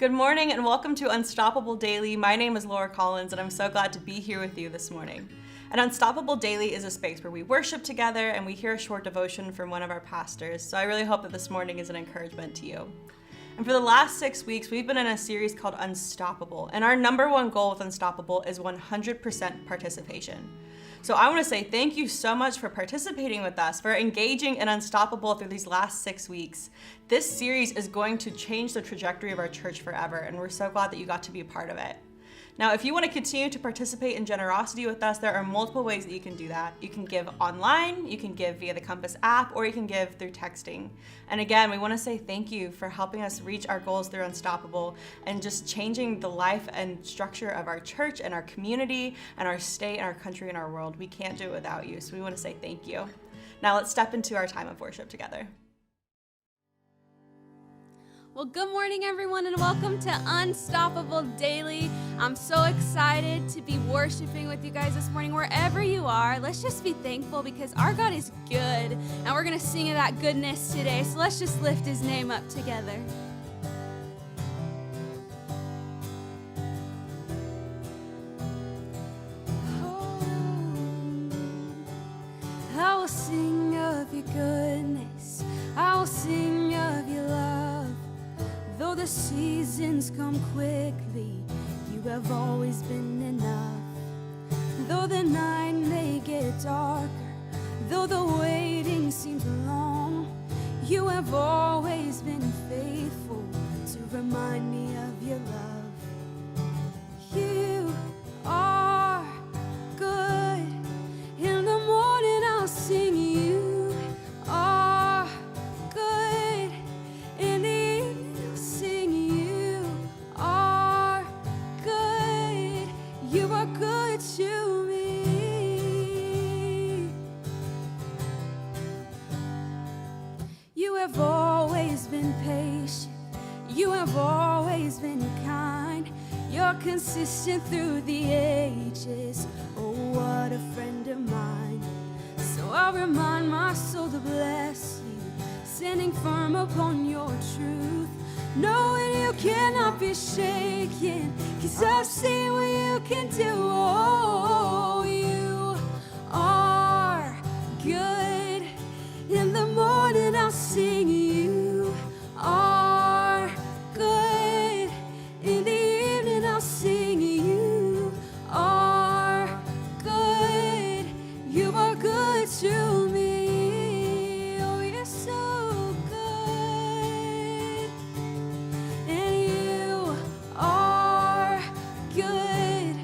Good morning and welcome to Unstoppable Daily. My name is Laura Collins and I'm so glad to be here with you this morning. And Unstoppable Daily is a space where we worship together and we hear a short devotion from one of our pastors. So I really hope that this morning is an encouragement to you. And for the last 6 weeks, we've been in a series called Unstoppable. And our number one goal with Unstoppable is 100% participation. So I want to say thank you so much for participating with us, for engaging in Unstoppable through these last 6 weeks. This series is going to change the trajectory of our church forever, and we're so glad that you got to be a part of it. Now, if you want to continue to participate in generosity with us, there are multiple ways that you can do that. You can give online, you can give via the Compass app, or you can give through texting. And again, we want to say thank you for helping us reach our goals through Unstoppable and just changing the life and structure of our church and our community and our state and our country and our world. We can't do it without you, so we want to say thank you. Now let's step into our time of worship together. Well, good morning, everyone, and welcome to Unstoppable Daily. I'm so excited to be worshiping with you guys this morning. Wherever you are, let's just be thankful because our God is good, and we're going to sing of that goodness today. So let's just lift his name up together. I will sing of your goodness. I will sing of your love. Though the seasons come quickly, you have always been enough. Though the night may get darker, though the waiting seems long, you have always been faithful to remind me of your love. You are good. In the morning I'll sing you are good. In the evening I'll sing you are good. You are good to me. You have always been patient. You have always been kind. You're consistent through the ages. Oh, what a friend of mine. So I'll remind my soul to bless you, standing firm upon your truth, knowing you cannot be shaken, 'cause I've seen what you can do. Oh, you are good. In the morning I'll sing you are good. In the evening I'll sing you are good. You are good to me. Oh, you're so good. And you are good.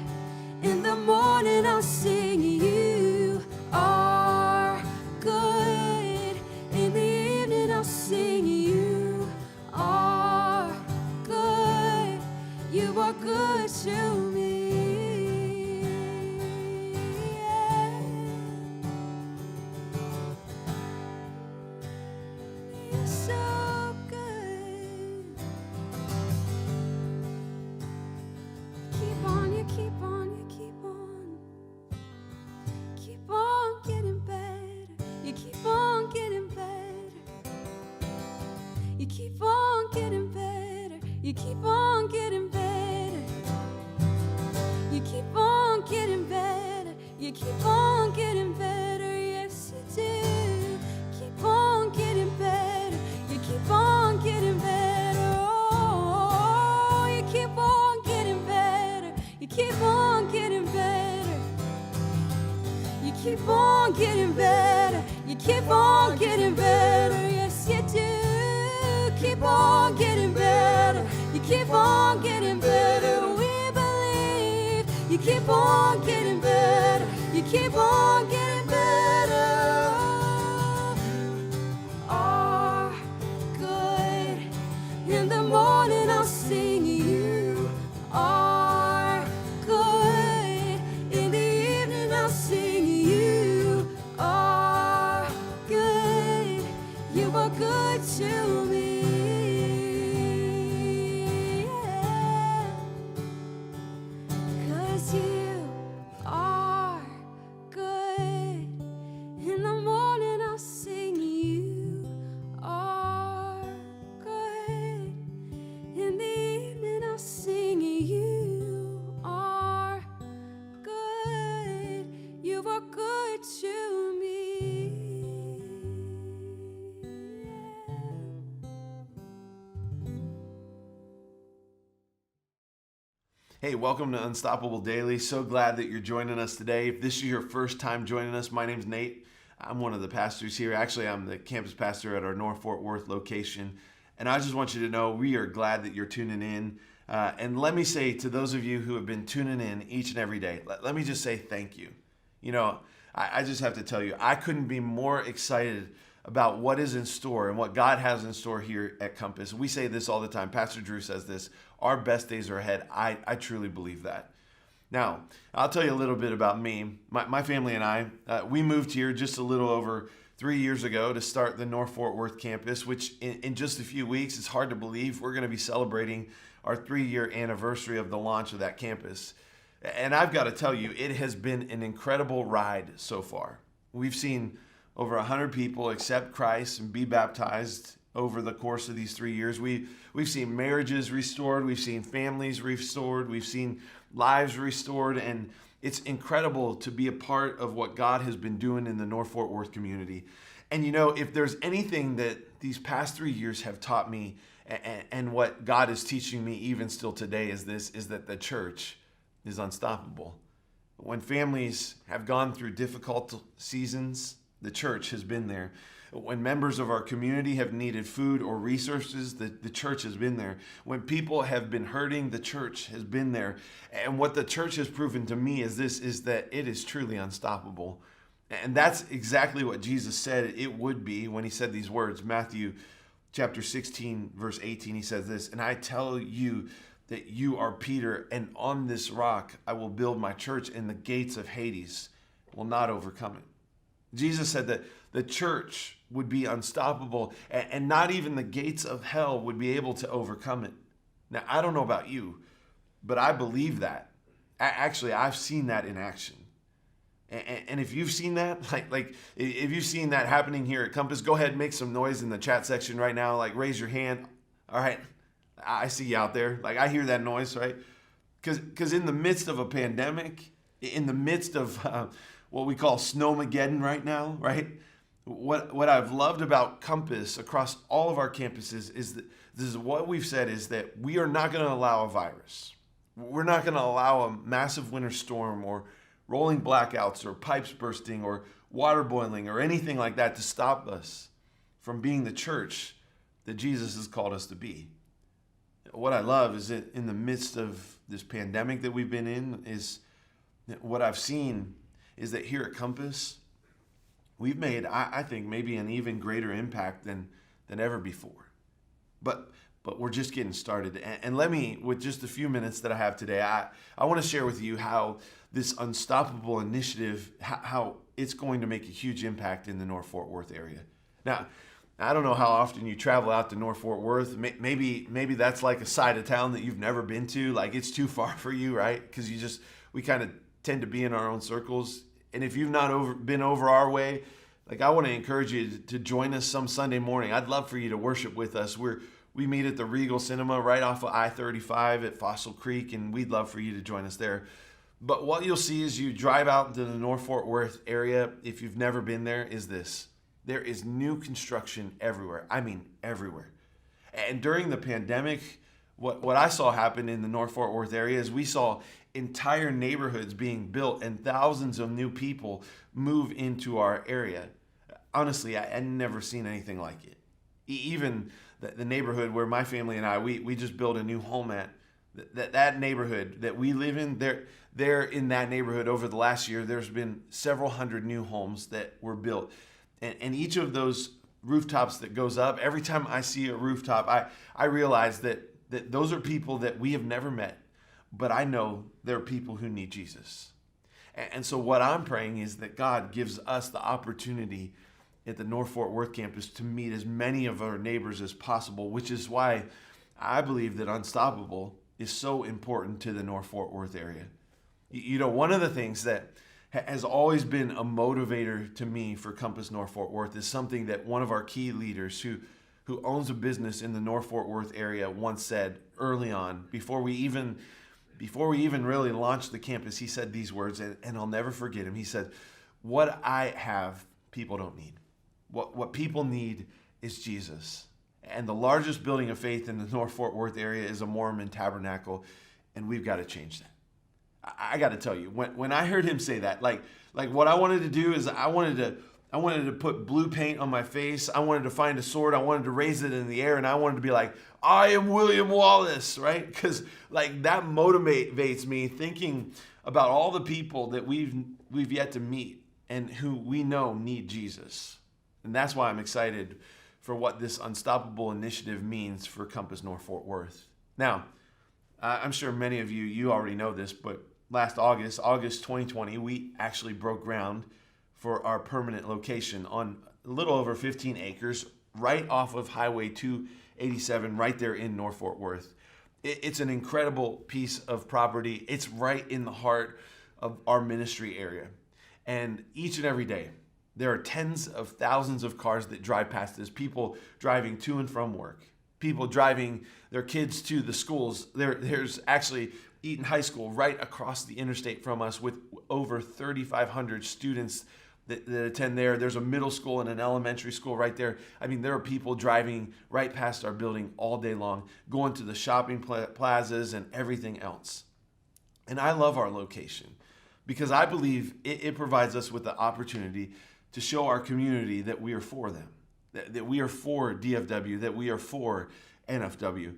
In the morning I'll sing you are good. In the evening I'll sing you are good. You are good to me. Yeah. You're so good. Keep on, you keep on, you keep on. Keep on getting better. You keep on getting better. You keep on getting better. You keep on getting better. You keep on getting better. You keep on getting better. Yes, you do. Keep on getting better. You keep on getting better. Oh, you keep on getting better. You keep on getting better. You keep on getting better. You keep on getting better. Yes, you do. Keep on getting better. You keep on getting better. We believe. You keep on getting better. You keep on getting better. Are good. In the morning I'll sing you are good. In the evening I'll sing you are good. You are good to me. Yeah. 'Cause you are good. In the morning I'll sing you are good. In the evening Hey, welcome to Unstoppable Daily. So glad that you're joining us today. If this is your first time joining us, my name's Nate. I'm one of the pastors here. Actually, I'm the campus pastor at our North Fort Worth location. And I just want you to know we are glad that you're tuning in. And let me say to those of you who have been tuning in each and every day, let me just say thank you. You know, I just have to tell you, I couldn't be more excited about what is in store and what God has in store here at Compass. We say this all the time. Pastor Drew says this, our best days are ahead. I truly believe that. Now, I'll tell you a little bit about me. My family and I, we moved here just a little over 3 years ago to start the North Fort Worth campus, which in just a few weeks, it's hard to believe, we're going to be celebrating our 3-year anniversary of the launch of that campus. And I've got to tell you, it has been an incredible ride so far. We've seen over 100 people accept Christ and be baptized over the course of these 3 years. We've seen marriages restored. We've seen families restored. We've seen lives restored. And it's incredible to be a part of what God has been doing in the North Fort Worth community. And you know, if there's anything that these past 3 years have taught me and what God is teaching me even still today is that the church is unstoppable. When families have gone through difficult seasons, the church has been there. When members of our community have needed food or resources, the church has been there. When people have been hurting, the church has been there. And what the church has proven to me is that it is truly unstoppable. And that's exactly what Jesus said it would be when he said these words. Matthew chapter 16, verse 18, he says this, "And I tell you that you are Peter, and on this rock I will build my church, and the gates of Hades will not overcome it." Jesus said that the church would be unstoppable and not even the gates of hell would be able to overcome it. Now, I don't know about you, but I believe that. Actually, I've seen that in action. And if you've seen that, like if you've seen that happening here at Compass, go ahead and make some noise in the chat section right now. Like raise your hand. All right, I see you out there. Like I hear that noise, right? Because in the midst of a pandemic, in the midst of what we call snowmageddon right now, right? What I've loved about Compass across all of our campuses is that this is what we've said is that we are not going to allow a virus. We're not going to allow a massive winter storm or rolling blackouts or pipes bursting or water boiling or anything like that to stop us from being the church that Jesus has called us to be. What I love is that in the midst of this pandemic that we've been in is what I've seen is that here at Compass, we've made, I think, maybe an even greater impact than ever before. But we're just getting started. And let me, with just a few minutes that I have today, I want to share with you how this Unstoppable initiative, how it's going to make a huge impact in the North Fort Worth area. Now, I don't know how often you travel out to North Fort Worth. Maybe that's like a side of town that you've never been to. Like it's too far for you, right? Because we kind of tend to be in our own circles. And if you've not been over our way, like I want to encourage you to join us some Sunday morning. I'd love for you to worship with us. We meet at the Regal Cinema right off of I-35 at Fossil Creek, and we'd love for you to join us there. But what you'll see as you drive out into the North Fort Worth area, if you've never been there, is this. There is new construction everywhere. I mean, everywhere. And during the pandemic, what I saw happen in the North Fort Worth area is we saw entire neighborhoods being built and thousands of new people move into our area. Honestly, I'd never seen anything like it. Even the neighborhood where my family and I, we just built a new home at, that neighborhood that we live in, there in that neighborhood over the last year, there's been several hundred new homes that were built. And each of those rooftops that goes up, every time I see a rooftop, I realize that those are people that we have never met, but I know they're people who need Jesus. And so what I'm praying is that God gives us the opportunity at the North Fort Worth campus to meet as many of our neighbors as possible, which is why I believe that Unstoppable is so important to the North Fort Worth area. You know, one of the things that has always been a motivator to me for Compass North Fort Worth is something that one of our key leaders who owns a business in the North Fort Worth area once said early on, before we even really launched the campus. He said these words, and I'll never forget him. He said, "What I have, people don't need. What people need is Jesus." And the largest building of faith in the North Fort Worth area is a Mormon tabernacle. and we've got to change that. I got to tell you, when I heard him say that, like what I wanted to do is I wanted to put blue paint on my face. I wanted to find a sword. I wanted to raise it in the air, and I wanted to be like, I am William Wallace, right? Because like that motivates me, thinking about all the people that we've yet to meet and who we know need Jesus. And that's why I'm excited for what this Unstoppable initiative means for Compass North Fort Worth. Now, I'm sure many of you already know this, but last August 2020, we actually broke ground for our permanent location on a little over 15 acres right off of Highway 287 right there in North Fort Worth. It's an incredible piece of property. It's right in the heart of our ministry area. And each and every day, there are tens of thousands of cars that drive past us, people driving to and from work, people driving their kids to the schools. There's actually Eaton High School right across the interstate from us with over 3,500 students that attend there. There's a middle school and an elementary school right there. I mean, there are people driving right past our building all day long, going to the shopping plazas and everything else. And I love our location because I believe it provides us with the opportunity to show our community that we are for them, that we are for DFW, that we are for NFW.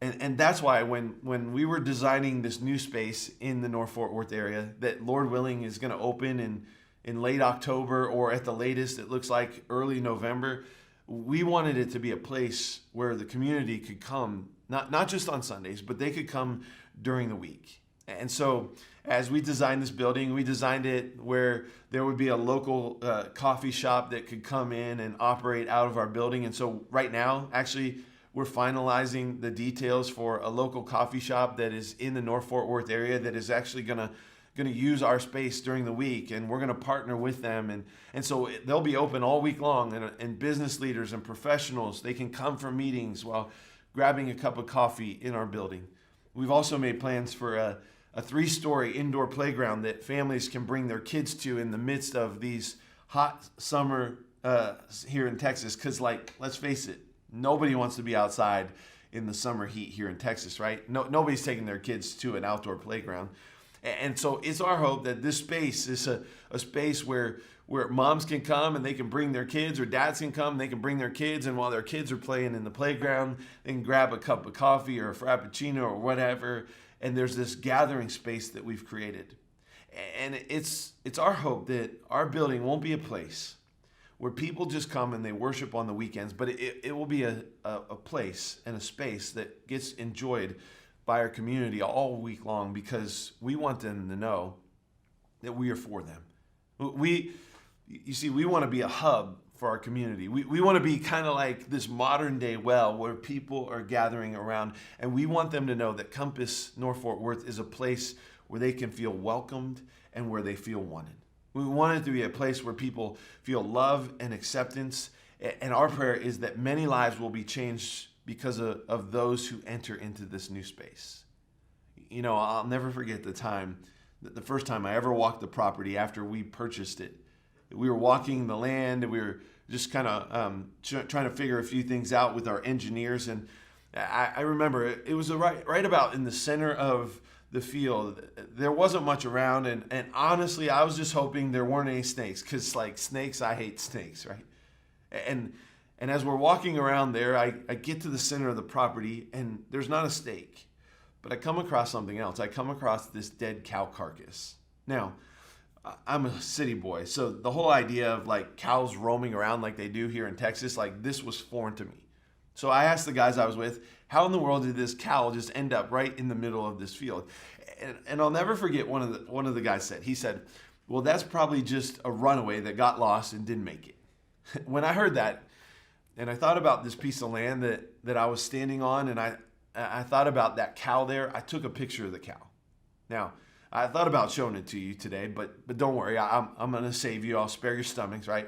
And that's why when we were designing this new space in the North Fort Worth area that Lord willing is going to open in late October, or at the latest, it looks like early November, we wanted it to be a place where the community could come, not just on Sundays, but they could come during the week. And so as we designed this building, we designed it where there would be a local coffee shop that could come in and operate out of our building. And so right now, actually, we're finalizing the details for a local coffee shop that is in the North Fort Worth area that is actually going to use our space during the week, and we're going to partner with them. And so they'll be open all week long, and business leaders and professionals, they can come for meetings while grabbing a cup of coffee in our building. We've also made plans for a 3-story indoor playground that families can bring their kids to in the midst of these hot summer here in Texas. Because, let's face it, nobody wants to be outside in the summer heat here in Texas, right? Nobody's taking their kids to an outdoor playground. And so it's our hope that this space is a space where moms can come and they can bring their kids, or dads can come and they can bring their kids, and while their kids are playing in the playground, they can grab a cup of coffee or a frappuccino or whatever, and there's this gathering space that we've created. And it's our hope that our building won't be a place where people just come and they worship on the weekends, but it will be a place and a space that gets enjoyed by our community all week long, because we want them to know that we are for them. We want to be a hub for our community. We want to be kind of like this modern day well where people are gathering around, and we want them to know that Compass North Fort Worth is a place where they can feel welcomed and where they feel wanted. We want it to be a place where people feel love and acceptance, and our prayer is that many lives will be changed because of those who enter into this new space. You know, I'll never forget the first time I ever walked the property after we purchased it. We were walking the land, and we were just kind of trying to figure a few things out with our engineers. And I remember it was right about in the center of the field. There wasn't much around, and honestly, I was just hoping there weren't any snakes, because snakes, I hate snakes, right? And as we're walking around there, I get to the center of the property, and there's not a stake, but I come across something else. I come across this dead cow carcass. Now, I'm a city boy, so the whole idea of cows roaming around like they do here in Texas, this was foreign to me. So I asked the guys I was with, how in the world did this cow just end up right in the middle of this field? And I'll never forget one of the guys said. He said, well, that's probably just a runaway that got lost and didn't make it. When I heard that, and I thought about this piece of land that I was standing on, and I thought about that cow there, I took a picture of the cow. Now, I thought about showing it to you today, but don't worry, I'm going to save you. I'll spare your stomachs, right?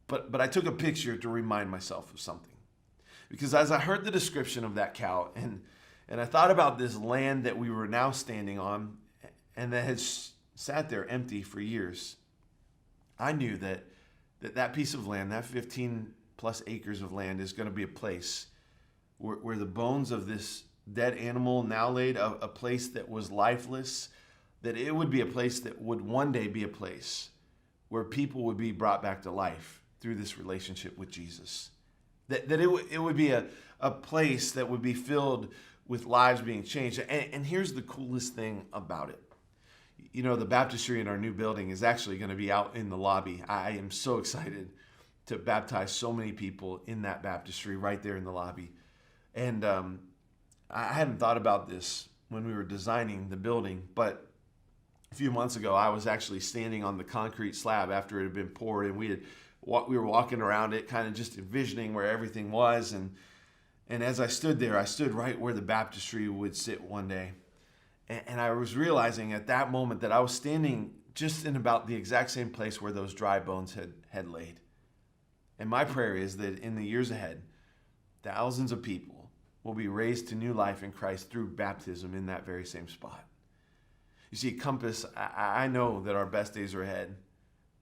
But I took a picture to remind myself of something. Because as I heard the description of that cow, and I thought about this land that we were now standing on, and that has sat there empty for years, I knew that piece of land, that 15 plus acres of land, is going to be a place where the bones of this dead animal, now laid, a place that was lifeless, that it would be a place that would one day be a place where people would be brought back to life through this relationship with Jesus. That it would be a place that would be filled with lives being changed. And here's the coolest thing about it. You know, the baptistry in our new building is actually going to be out in the lobby. I am so excited to baptize so many people in that baptistry right there in the lobby. And I hadn't thought about this when we were designing the building, but a few months ago, I was actually standing on the concrete slab after it had been poured, and we were walking around it, kind of just envisioning where everything was. And as I stood there, I stood right where the baptistry would sit one day. And I was realizing at that moment that I was standing just in about the exact same place where those dry bones had laid. And my prayer is that in the years ahead, thousands of people will be raised to new life in Christ through baptism in that very same spot. You see, Compass, I know that our best days are ahead.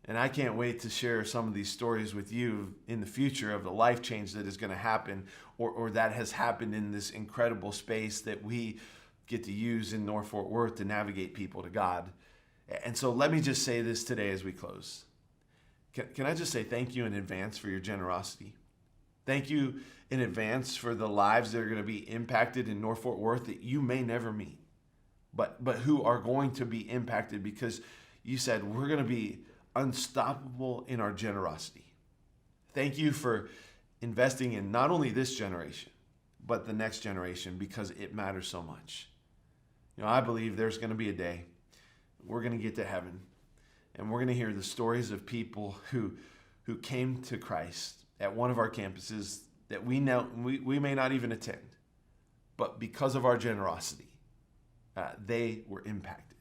And I can't wait to share some of these stories with you in the future of the life change that is going to happen or that has happened in this incredible space that we get to use in North Fort Worth to navigate people to God. And so let me just say this today as we close. Can I just say thank you in advance for your generosity? Thank you in advance for the lives that are going to be impacted in North Fort Worth that you may never meet, but who are going to be impacted because you said we're going to be unstoppable in our generosity. Thank you for investing in not only this generation, but the next generation because it matters so much. You know, I believe there's going to be a day we're going to get to heaven and we're going to hear the stories of people who came to Christ at one of our campuses that we may not even attend, but because of our generosity, they were impacted.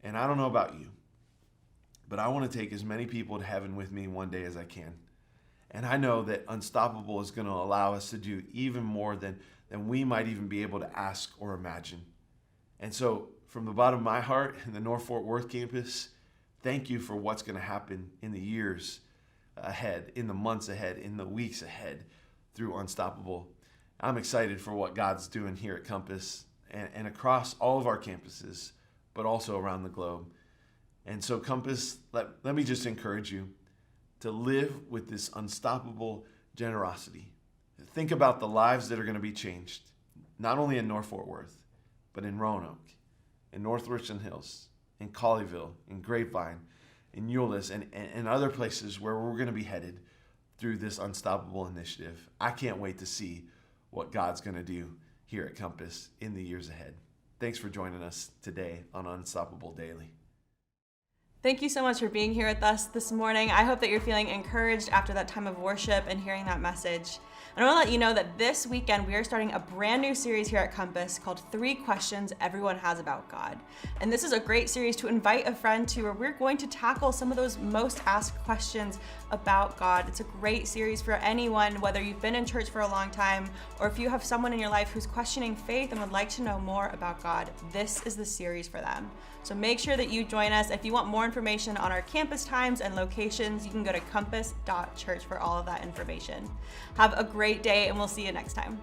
And I don't know about you, but I want to take as many people to heaven with me one day as I can. And I know that Unstoppable is going to allow us to do even more than we might even be able to ask or imagine. And so from the bottom of my heart in the North Fort Worth campus, thank you for what's going to happen in the years ahead, in the months ahead, in the weeks ahead through Unstoppable. I'm excited for what God's doing here at Compass and across all of our campuses, but also around the globe. And so Compass, let me just encourage you to live with this unstoppable generosity. Think about the lives that are going to be changed, not only in North Fort Worth, but in Roanoke, in North Richland Hills, in Colleyville, in Grapevine, in Euless, and other places where we're going to be headed through this Unstoppable initiative. I can't wait to see what God's going to do here at Compass in the years ahead. Thanks for joining us today on Unstoppable Daily. Thank you so much for being here with us this morning. I hope that you're feeling encouraged after that time of worship and hearing that message. And I want to let you know that this weekend we are starting a brand new series here at Compass called 3 Questions Everyone Has About God. And this is a great series to invite a friend to where we're going to tackle some of those most asked questions about God. It's a great series for anyone, whether you've been in church for a long time or if you have someone in your life who's questioning faith and would like to know more about God. This is the series for them. So make sure that you join us. If you want more information on our campus times and locations, you can go to compass.church for all of that information. Have a great day, and we'll see you next time.